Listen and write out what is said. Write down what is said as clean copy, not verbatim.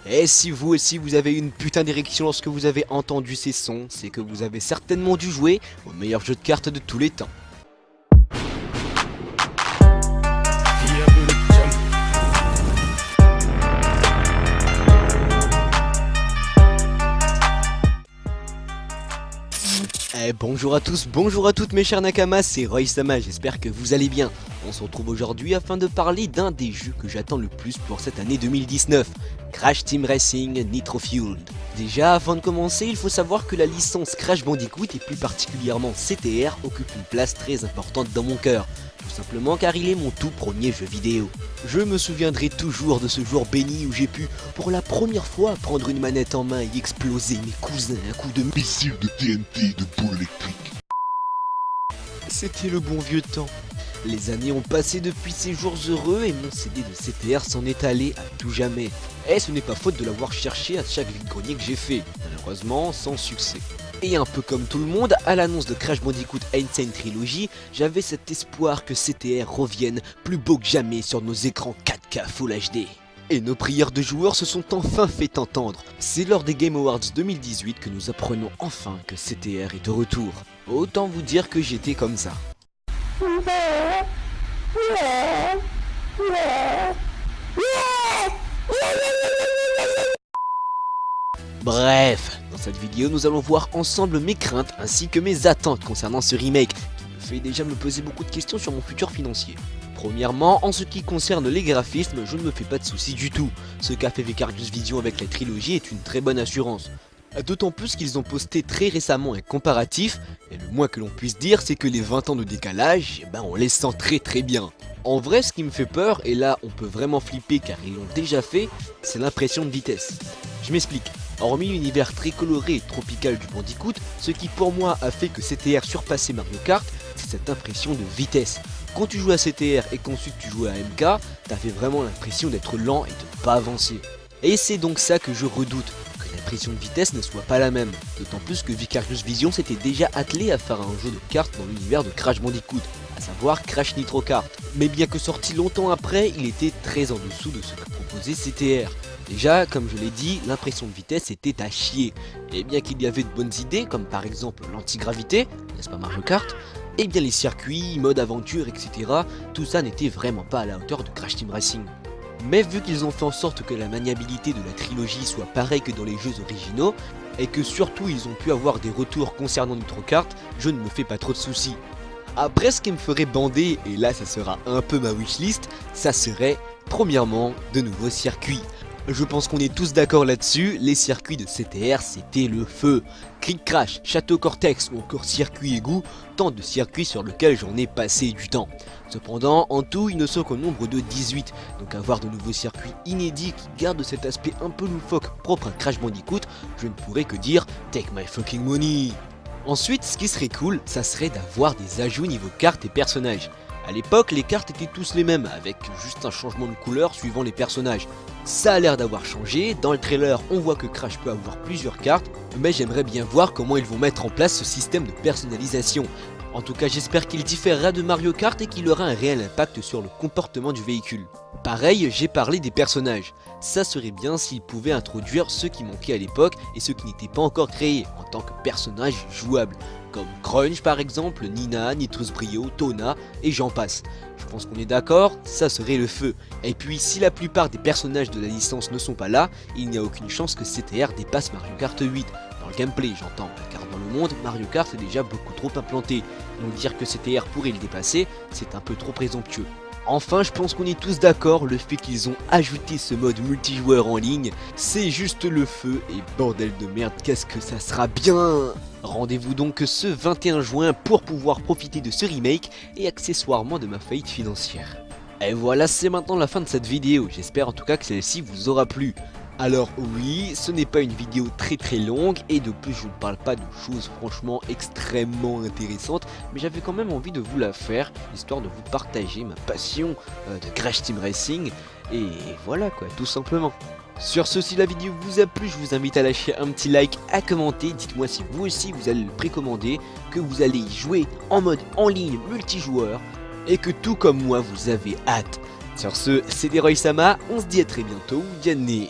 Et si vous aussi vous avez une putain d'érection lorsque vous avez entendu ces sons, c'est que vous avez certainement dû jouer au meilleur jeu de cartes de tous les temps. Bonjour à tous, bonjour à toutes mes chers Nakamas, c'est Roy-sama, j'espère que vous allez bien. On se retrouve aujourd'hui afin de parler d'un des jeux que j'attends le plus pour cette année 2019, Crash Team Racing Nitro Fueled. Déjà, avant de commencer, il faut savoir que la licence Crash Bandicoot et plus particulièrement CTR occupe une place très importante dans mon cœur. Tout simplement car il est mon tout premier jeu vidéo. Je me souviendrai toujours de ce jour béni où j'ai pu, pour la première fois, prendre une manette en main et exploser mes cousins à coups de missiles de TNT et de boules électriques. C'était le bon vieux temps. Les années ont passé depuis ces jours heureux et mon CD de CTR s'en est allé à tout jamais. Et ce n'est pas faute de l'avoir cherché à chaque vide-grenier que j'ai fait, malheureusement sans succès. Et un peu comme tout le monde, à l'annonce de Crash Bandicoot Insane Trilogy, j'avais cet espoir que CTR revienne plus beau que jamais sur nos écrans 4K Full HD. Et nos prières de joueurs se sont enfin fait entendre. C'est lors des Game Awards 2018 que nous apprenons enfin que CTR est de retour. Autant vous dire que j'étais comme ça. Bref, dans cette vidéo nous allons voir ensemble mes craintes ainsi que mes attentes concernant ce remake qui me fait déjà me poser beaucoup de questions sur mon futur financier. Premièrement, en ce qui concerne les graphismes, je ne me fais pas de soucis du tout. Ce qu'a fait Vicarious Vision avec la trilogie est une très bonne assurance. D'autant plus qu'ils ont posté très récemment un comparatif, et le moins que l'on puisse dire c'est que les 20 ans de décalage, on les sent très bien. En vrai, ce qui me fait peur, et là on peut vraiment flipper car ils l'ont déjà fait, c'est l'impression de vitesse. Je m'explique. Hormis l'univers très coloré et tropical du Bandicoot, ce qui pour moi a fait que CTR surpassait Mario Kart, c'est cette impression de vitesse. Quand tu joues à CTR et qu'ensuite tu joues à MK, t'avais vraiment l'impression d'être lent et de ne pas avancer. Et c'est donc ça que je redoute, que l'impression de vitesse ne soit pas la même. D'autant plus que Vicarious Vision s'était déjà attelé à faire un jeu de cartes dans l'univers de Crash Bandicoot, à savoir Crash Nitro Kart. Mais bien que sorti longtemps après, il était très en dessous de ce que proposait CTR. Déjà, comme je l'ai dit, l'impression de vitesse était à chier. Et bien qu'il y avait de bonnes idées, comme par exemple l'antigravité, n'est-ce pas Mario Kart, et bien les circuits, mode aventure, etc., tout ça n'était vraiment pas à la hauteur de Crash Team Racing. Mais vu qu'ils ont fait en sorte que la maniabilité de la trilogie soit pareille que dans les jeux originaux, et que surtout ils ont pu avoir des retours concernant Nitro Kart, je ne me fais pas trop de soucis. Après, ce qui me ferait bander, et là ça sera un peu ma wishlist, ça serait, premièrement, de nouveaux circuits. Je pense qu'on est tous d'accord là-dessus, les circuits de CTR c'était le feu. Click Crash, Château Cortex ou encore Circuit Égout, tant de circuits sur lesquels j'en ai passé du temps. Cependant, en tout, ils ne sont qu'au nombre de 18, donc avoir de nouveaux circuits inédits qui gardent cet aspect un peu loufoque propre à Crash Bandicoot, je ne pourrais que dire « Take my fucking money ». Ensuite, ce qui serait cool, ça serait d'avoir des ajouts niveau cartes et personnages. A l'époque, les cartes étaient tous les mêmes, avec juste un changement de couleur suivant les personnages. Ça a l'air d'avoir changé, dans le trailer on voit que Crash peut avoir plusieurs cartes, mais j'aimerais bien voir comment ils vont mettre en place ce système de personnalisation. En tout cas j'espère qu'il différera de Mario Kart et qu'il aura un réel impact sur le comportement du véhicule. Pareil, j'ai parlé des personnages. Ça serait bien s'ils pouvaient introduire ceux qui manquaient à l'époque et ceux qui n'étaient pas encore créés en tant que personnages jouables. Comme Crunch par exemple, Nina, Nitrus Brio, Tona et j'en passe. Je pense qu'on est d'accord, ça serait le feu. Et puis si la plupart des personnages de la licence ne sont pas là, il n'y a aucune chance que CTR dépasse Mario Kart 8. Dans le gameplay j'entends, car dans le monde, Mario Kart est déjà beaucoup trop implanté. Donc dire que CTR pourrait le dépasser, c'est un peu trop présomptueux. Enfin, je pense qu'on est tous d'accord, le fait qu'ils ont ajouté ce mode multijoueur en ligne, c'est juste le feu et bordel de merde, qu'est-ce que ça sera bien! Rendez-vous donc ce 21 juin pour pouvoir profiter de ce remake et accessoirement de ma faillite financière. Et voilà, c'est maintenant la fin de cette vidéo, j'espère en tout cas que celle-ci vous aura plu. Alors oui, ce n'est pas une vidéo très longue et de plus je ne parle pas de choses franchement extrêmement intéressantes, mais j'avais quand même envie de vous la faire, histoire de vous partager ma passion de Crash Team Racing, et voilà quoi, tout simplement. Sur ce, si la vidéo vous a plu, je vous invite à lâcher un petit like, à commenter, dites-moi si vous aussi vous allez le précommander, que vous allez y jouer en mode en ligne multijoueur, et que tout comme moi vous avez hâte. Sur ce, c'était Roy-sama, on se dit à très bientôt, Yanné.